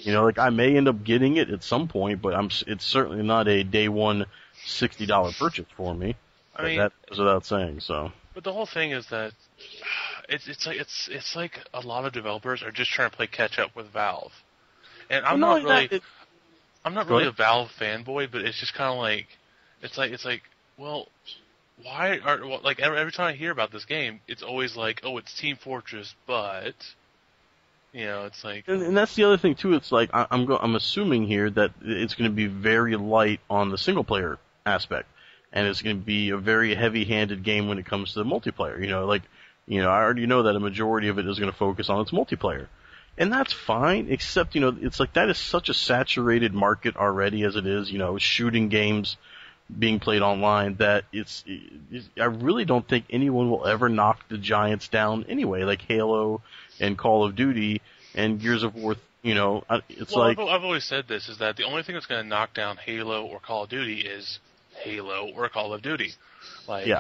Speaker 3: Like I may end up getting it at some point, but it's certainly not a day one $60 purchase for me. I mean, that goes without saying, so...
Speaker 1: But the whole thing is that it's like a lot of developers are just trying to play catch up with Valve, and I'm not really a Valve fanboy, but it's just kind of like it's like well, why are like every time I hear about this game, it's always like, oh, it's Team Fortress, but it's like,
Speaker 3: and that's the other thing too. It's like I'm assuming here that it's going to be very light on the single player aspect. And it's going to be a very heavy-handed game when it comes to the multiplayer. I already know that a majority of it is going to focus on its multiplayer. And that's fine, except, it's like that is such a saturated market already as it is, shooting games being played online, that I really don't think anyone will ever knock the giants down anyway, like Halo and Call of Duty and Gears of War. It's like...
Speaker 1: I've always said this, is that the only thing that's going to knock down Halo or Call of Duty is Halo or Call of Duty. Since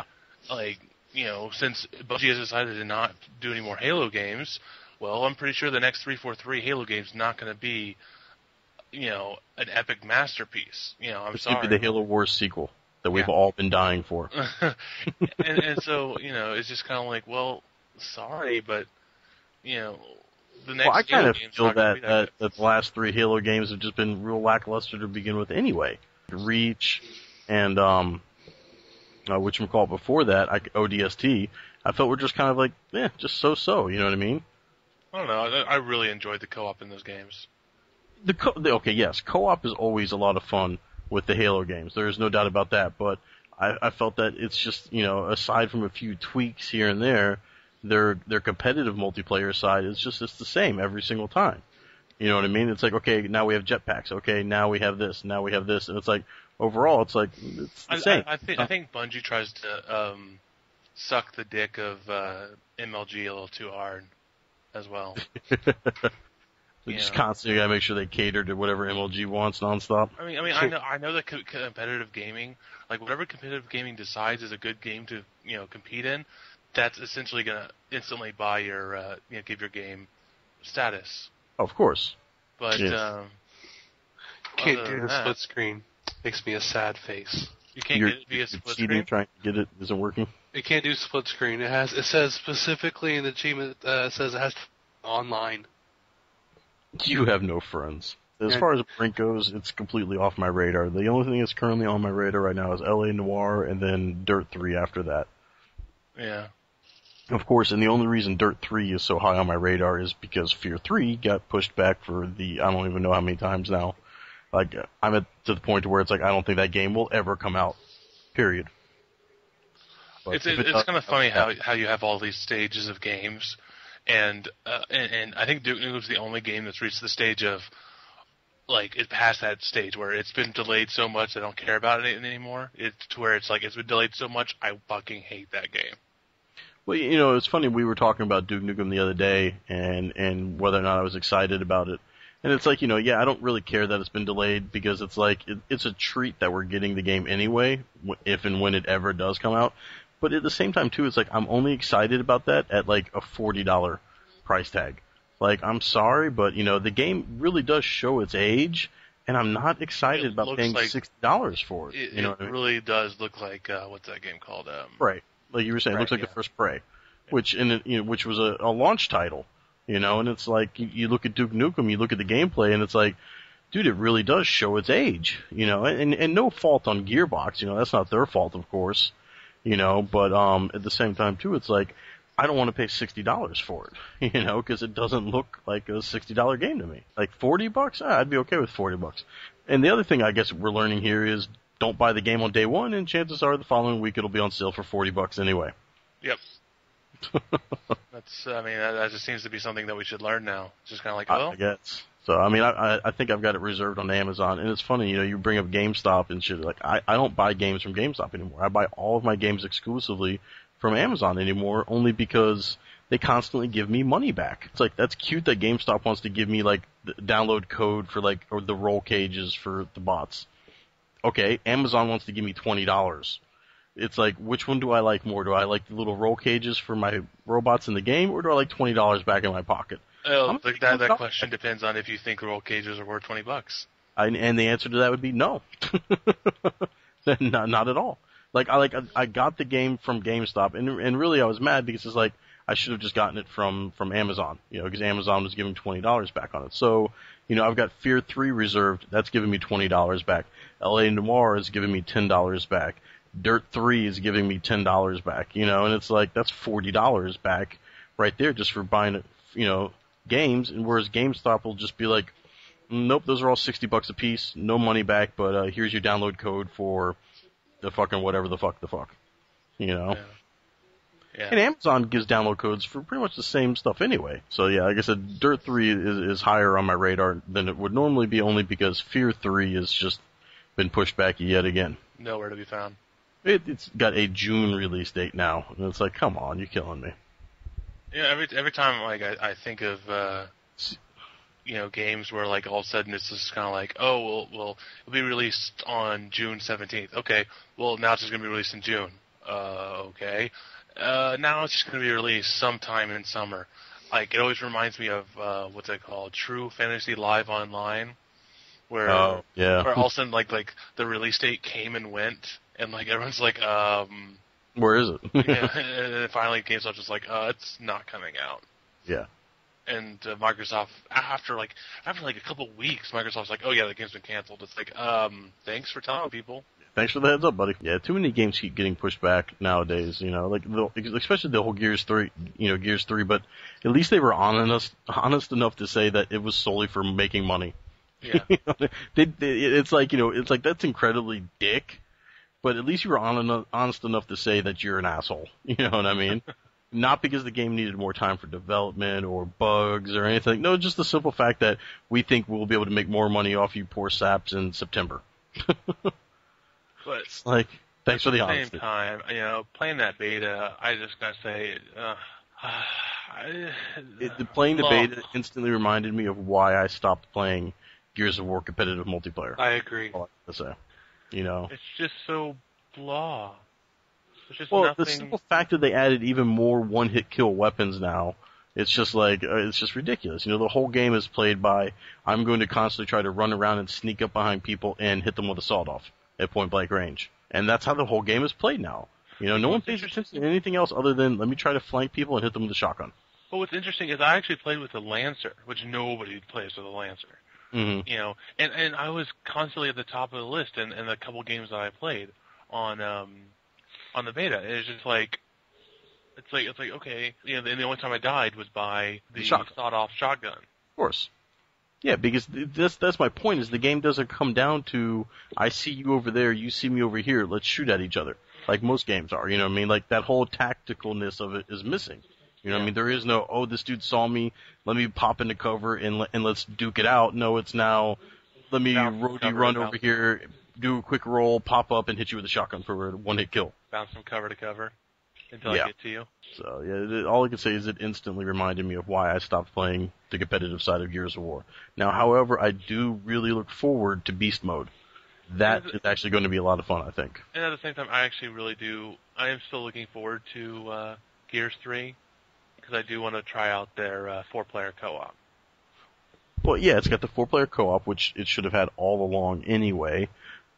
Speaker 1: Bungie has decided to not do any more Halo games, well, I'm pretty sure the next 343 Halo game's not going to be, an epic masterpiece. I'm sorry.
Speaker 3: It's going to be the Halo Wars sequel that we've all been dying for.
Speaker 1: and so, it's just kind of like, well, sorry, but, the next
Speaker 3: I kind of feel
Speaker 1: that
Speaker 3: the last three Halo games have just been real lackluster to begin with anyway. Reach and whatchamacallit before that, ODST, I felt were just kind of like, just so-so, you know what I mean?
Speaker 1: I don't know. I really enjoyed the co-op in those games.
Speaker 3: Okay, yes, co-op is always a lot of fun with the Halo games. There is no doubt about that, but I felt that it's just, aside from a few tweaks here and there, their competitive multiplayer side is just it's the same every single time. You know what I mean? It's like, okay, now we have jetpacks. Okay, now we have this. Now we have this. And it's like, overall, it's like, it's the same.
Speaker 1: I think Bungie tries to suck the dick of MLG a little too hard as well.
Speaker 3: They just constantly gotta make sure they cater to whatever MLG wants nonstop.
Speaker 1: I know that competitive gaming, like whatever competitive gaming decides is a good game to compete in, that's essentially gonna instantly buy your give your game status.
Speaker 3: Of course.
Speaker 1: But
Speaker 2: can't do the split screen. Makes me a sad face.
Speaker 1: You can't get it via split screen.
Speaker 3: Trying to get it isn't working.
Speaker 2: It can't do split screen. It says specifically in the achievement it says it has to be online.
Speaker 3: You have no friends. As far as Brink goes, it's completely off my radar. The only thing that's currently on my radar right now is L.A. Noire and then Dirt 3 after that.
Speaker 1: Yeah.
Speaker 3: Of course, and the only reason Dirt 3 is so high on my radar is because Fear 3 got pushed back for I don't even know how many times now. Like, I'm to the point where it's like, I don't think that game will ever come out. Period.
Speaker 1: It's kind of funny how you have all these stages of games, and I think Duke Nukem's the only game that's reached the stage of, like, it's past that stage where it's been delayed so much I don't care about it anymore. It's to where it's like, it's been delayed so much, I fucking hate that game.
Speaker 3: Well, it's funny, we were talking about Duke Nukem the other day, and whether or not I was excited about it. And it's like, I don't really care that it's been delayed, because it's like, it's a treat that we're getting the game anyway, if and when it ever does come out. But at the same time, too, it's like, I'm only excited about that at, like, a $40 price tag. Like, I'm sorry, but, the game really does show its age, and I'm not excited about paying $60 for it.
Speaker 1: It really does look like, what's that game called?
Speaker 3: Right. Like you were saying, it looks like the first Prey, which was a launch title, and it's like, you look at Duke Nukem, you look at the gameplay, and it's like, dude, it really does show its age, and no fault on Gearbox, that's not their fault, of course, but at the same time, too, it's like, I don't want to pay $60 for it, because it doesn't look like a $60 game to me. Like $40, I'd be okay with $40. And the other thing I guess we're learning here is don't buy the game on day one, and chances are the following week it'll be on sale for $40 anyway.
Speaker 1: Yep. That just seems to be something that we should learn now. It's just kind of like, well,
Speaker 3: I guess. So, I think I've got it reserved on Amazon, and it's funny, you bring up GameStop and shit. Like, I don't buy games from GameStop anymore. I buy all of my games exclusively from Amazon anymore, only because they constantly give me money back. It's like, that's cute that GameStop wants to give me, like, the download code for, like, or the roll cages for the bots. Okay, Amazon wants to give me $20. It's like, which one do I like more? Do I like the little roll cages for my robots in the game, or do I like $20 back in my pocket?
Speaker 1: That question depends on if you think roll cages are worth $20.
Speaker 3: And the answer to that would be no. Not at all. I got the game from GameStop, and really I was mad because it's like, I should have just gotten it from Amazon, because Amazon was giving $20 back on it. So, I've got Fear 3 reserved, that's giving me $20 back. L.A. Noire is giving me $10 back. Dirt 3 is giving me $10 back, and it's like, that's $40 back right there just for buying, games, and whereas GameStop will just be like, nope, those are all $60 a piece, no money back, but here's your download code for the fucking whatever the fuck. Yeah. And Amazon gives download codes for pretty much the same stuff anyway. So yeah, like I said, Dirt 3 is higher on my radar than it would normally be, only because Fear 3 has just been pushed back yet again.
Speaker 1: Nowhere to be found.
Speaker 3: It's got a June release date now, and it's like, come on, you're killing me.
Speaker 1: Yeah, every time I think of games where like all of a sudden it's just kind of like, oh well it'll be released on June 17th. Okay, well now it's just gonna be released in June. Okay. Now it's just going to be released sometime in summer. Like, it always reminds me of, what's it called? True Fantasy Live Online. Where,
Speaker 3: where
Speaker 1: all of a sudden, like, the release date came and went, and, like, everyone's like,
Speaker 3: where is it?
Speaker 1: yeah, and then finally GameStop's just like, it's not coming out.
Speaker 3: Yeah.
Speaker 1: And Microsoft, after a couple weeks, Microsoft's like, oh yeah, the game's been canceled. It's like, thanks for telling people.
Speaker 3: Thanks for the heads up, buddy. Yeah, too many games keep getting pushed back nowadays, like especially the whole Gears 3, Gears 3, but at least they were honest enough to say that it was solely for making money.
Speaker 1: Yeah.
Speaker 3: It's like that's incredibly dick, but at least you were honest enough to say that you're an asshole. You know what I mean? Not because the game needed more time for development or bugs or anything. No, just the simple fact that we think we'll be able to make more money off you poor saps in September.
Speaker 1: But
Speaker 3: it's like, thanks for the honesty.
Speaker 1: At the same time, playing that beta, I just gotta say,
Speaker 3: playing the beta instantly reminded me of why I stopped playing Gears of War competitive multiplayer.
Speaker 2: I agree.
Speaker 3: All I have to say.
Speaker 1: It's just so blah. It's just
Speaker 3: the simple fact that they added even more one-hit kill weapons now, it's just ridiculous. The whole game is played by, I'm going to constantly try to run around and sneak up behind people and hit them with a sawed-off at point-blank range. And that's how the whole game is played now. No one pays attention to anything else other than, let me try to flank people and hit them with a shotgun.
Speaker 1: Well, what's interesting is I actually played with a Lancer, which nobody plays with a Lancer.
Speaker 3: Mm-hmm.
Speaker 1: And I was constantly at the top of the list in the couple games that I played on the beta. It's just like, it's like okay, and the only time I died was by the sawed-off shotgun.
Speaker 3: Of course. Yeah, because that's my point, is the game doesn't come down to, I see you over there, you see me over here, let's shoot at each other, like most games are, Like, that whole tacticalness of it is missing. There is no, this dude saw me, let me pop into cover and let's duke it out. No, it's now, let me run over here, do a quick roll, pop up, and hit you with a shotgun for a one-hit kill.
Speaker 1: Bounce from cover to cover until I get to you.
Speaker 3: So, all I can say is it instantly reminded me of why I stopped playing the competitive side of Gears of War. Now, however, I do really look forward to Beast Mode. That is actually going to be a lot of fun, I think.
Speaker 1: And at the same time, I actually really do. I am still looking forward to Gears 3, because I do want to try out their 4-player co-op.
Speaker 3: Well, yeah, it's got the 4-player co-op, which it should have had all along anyway.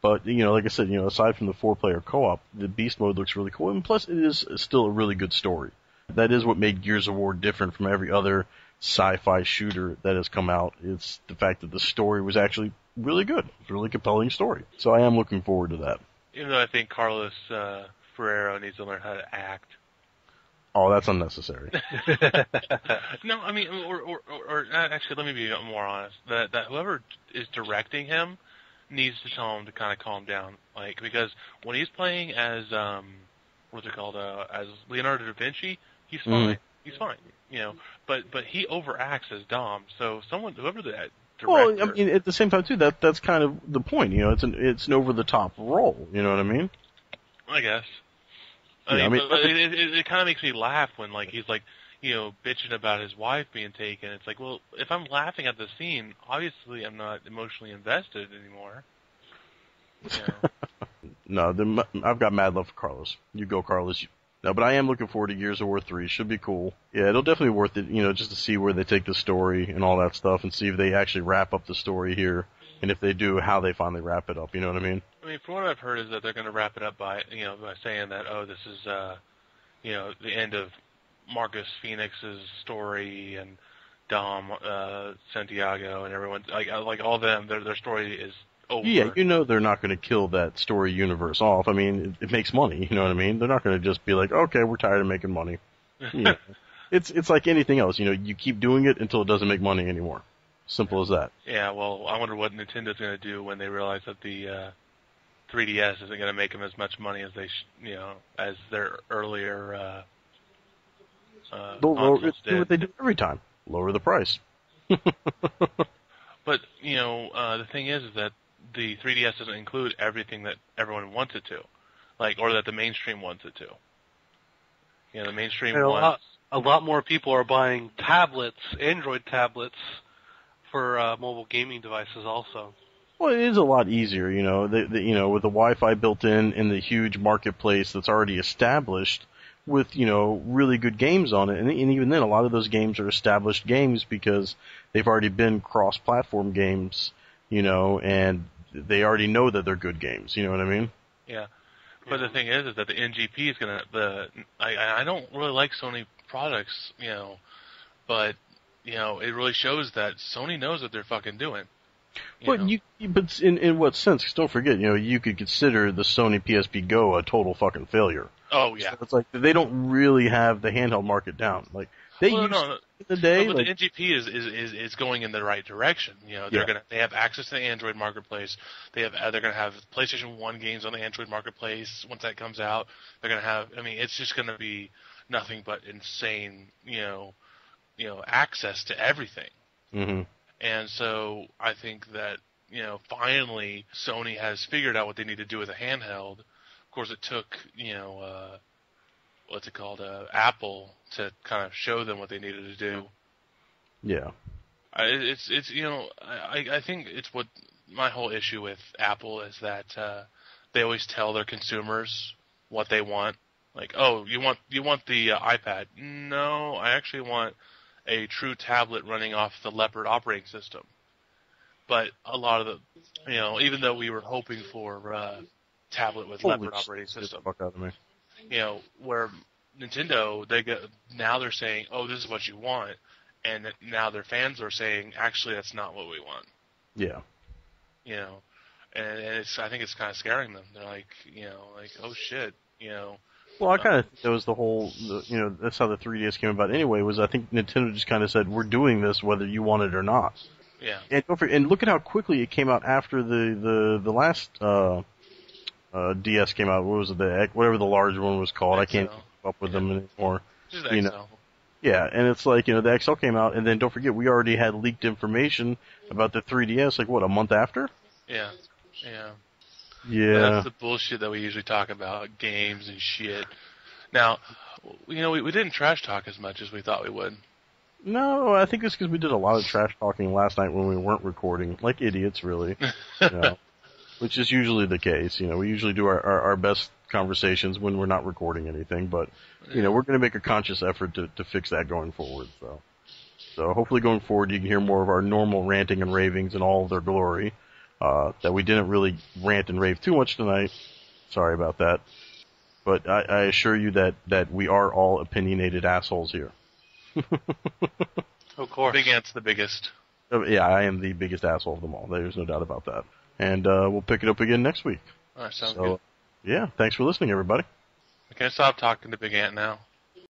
Speaker 3: But, like I said, aside from the 4-player co-op, the Beast Mode looks really cool. And plus, it is still a really good story. That is what made Gears of War different from every other sci-fi shooter that has come out. It's the fact that the story was actually really good. It's a really compelling story. So I am looking forward to that.
Speaker 1: Even though I think Carlos Ferrero needs to learn how to act.
Speaker 3: Oh, that's unnecessary.
Speaker 1: No, I mean, or actually, let me be more honest. That whoever is directing him needs to tell him to kind of calm down, because when he's playing as as Leonardo da Vinci, he's fine. He's fine, But he overacts as Dom. So whoever that director.
Speaker 3: Well, I mean, at the same time too, that's kind of the point. It's an over the top role. You know what I mean?
Speaker 1: I guess. It kind of makes me laugh when he's bitching about his wife being taken. It's like, well, if I'm laughing at the scene, obviously I'm not emotionally invested anymore.
Speaker 3: No, I've got mad love for Carlos. You go, Carlos. No, but I am looking forward to Gears of War 3. Should be cool. Yeah, it'll definitely be worth it, just to see where they take the story and all that stuff, and see if they actually wrap up the story here, and if they do, how they finally wrap it up. You know what I mean?
Speaker 1: I mean, from what I've heard is that they're going to wrap it up by saying that, this is, the end of Marcus Phoenix's story and Dom, Santiago and everyone, like all of them, their story is over.
Speaker 3: Yeah, they're not going to kill that story universe off. I mean, it makes money, you know what I mean? They're not going to just be like, okay, we're tired of making money. It's like anything else, you keep doing it until it doesn't make money anymore. Simple as that.
Speaker 1: Yeah, well, I wonder what Nintendo's going to do when they realize that the 3DS isn't going to make them as much money as they, as their earlier
Speaker 3: they'll do what they do every time: lower the price.
Speaker 1: But the thing is that the 3DS doesn't include everything that everyone wants it to, or that the mainstream wants it to. The mainstream wants.
Speaker 2: A lot more people are buying tablets, Android tablets, for mobile gaming devices also.
Speaker 3: Well, it is a lot easier, with the Wi-Fi built in the huge marketplace that's already established with, really good games on it. And even then, a lot of those games are established games because they've already been cross-platform games, and they already know that they're good games. You know what I mean?
Speaker 1: Yeah. But the thing is that the NGP is going to, I don't really like Sony products, but, it really shows that Sony knows what they're fucking doing.
Speaker 3: But but in what sense? 'Cause don't forget, you could consider the Sony PSP Go a total fucking failure.
Speaker 1: Oh yeah.
Speaker 3: So it's like they don't really have the handheld market down. Like they used to in the day.
Speaker 1: But
Speaker 3: like,
Speaker 1: the NGP is going in the right direction. They have access to the Android marketplace. They're gonna have PlayStation 1 games on the Android marketplace once that comes out. They're gonna have. I mean, it's just gonna be nothing but insane. Access to everything.
Speaker 3: mm-hmm.
Speaker 1: And so I think that, finally Sony has figured out what they need to do with a handheld. Of course, it took, Apple to kind of show them what they needed to do.
Speaker 3: Yeah.
Speaker 1: I think it's what my whole issue with Apple is that they always tell their consumers what they want. Like, oh, you want the iPad? No, I actually want a true tablet running off the Leopard operating system. But a lot of the, even though we were hoping for tablet with Leopard operating system,
Speaker 3: fuck out of me.
Speaker 1: Where Nintendo, they're saying, oh, this is what you want, and now their fans are saying, actually, that's not what we want.
Speaker 3: Yeah.
Speaker 1: And I think it's kind of scaring them. They're like, oh shit,
Speaker 3: Well, I kind of think that was the whole, that's how the 3DS came about anyway, was I think Nintendo just kind of said, we're doing this whether you want it or not.
Speaker 1: Yeah.
Speaker 3: And look at how quickly it came out after the last DS came out. What was it? Whatever the large one was called. I can't keep up with them anymore.
Speaker 1: Just XL.
Speaker 3: Yeah, and it's like, the XL came out, and then don't forget, we already had leaked information about the 3DS, a month after?
Speaker 1: Yeah.
Speaker 3: Yeah.
Speaker 1: That's the bullshit that we usually talk about, games and shit. Now, we didn't trash talk as much as we thought we would.
Speaker 3: No, I think it's because we did a lot of trash talking last night when we weren't recording, like idiots, really. Which is usually the case. We usually do our best conversations when we're not recording anything, but, we're going to make a conscious effort to fix that going forward. So hopefully going forward you can hear more of our normal ranting and ravings in all of their glory. That we didn't really rant and rave too much tonight. Sorry about that. But I assure you that we are all opinionated assholes here.
Speaker 2: Of course.
Speaker 1: Big Ant's the biggest.
Speaker 3: Yeah, I am the biggest asshole of them all. There's no doubt about that. And we'll pick it up again next week.
Speaker 1: All right, sounds good.
Speaker 3: Yeah, thanks for listening, everybody.
Speaker 1: I can't stop talking to Big Ant now.